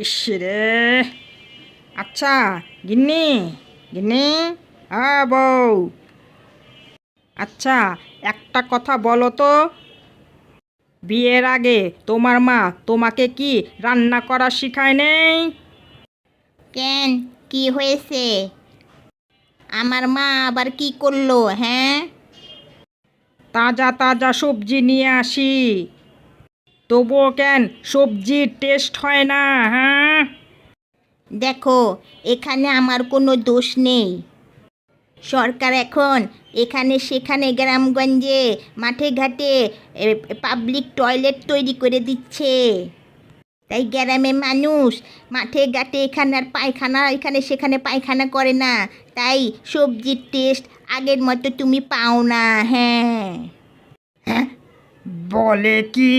ইস রে। আচ্ছা গিন্নি, গিন্নি, হ্যাঁ বউ। আচ্ছা একটা কথা বলো তো, বিয়ের আগে তোমার মা তোমাকে কি রান্না করা শিখায় নেই? কেন, কি হয়েছে? আমার মা আবার কি করলো? হ্যাঁ, তাজা তাজা সবজি নিয়ে আসি, তবুও কেন সবজির টেস্ট হয় না? হ্যাঁ, দেখো, এখানে আমার কোনো দোষ নেই। সরকার এখন এখানে সেখানে গ্রামগঞ্জে মাঠে ঘাটে পাবলিক টয়লেট তৈরি করে দিচ্ছে। তাই গ্রামে মানুষ মাঠে ঘাটে এখানে আর পায়খানা এখানে সেখানে পায়খানা করে না। তাই সবজির টেস্ট আগের মতো তুমি পাও না। হ্যাঁ, বলে কি?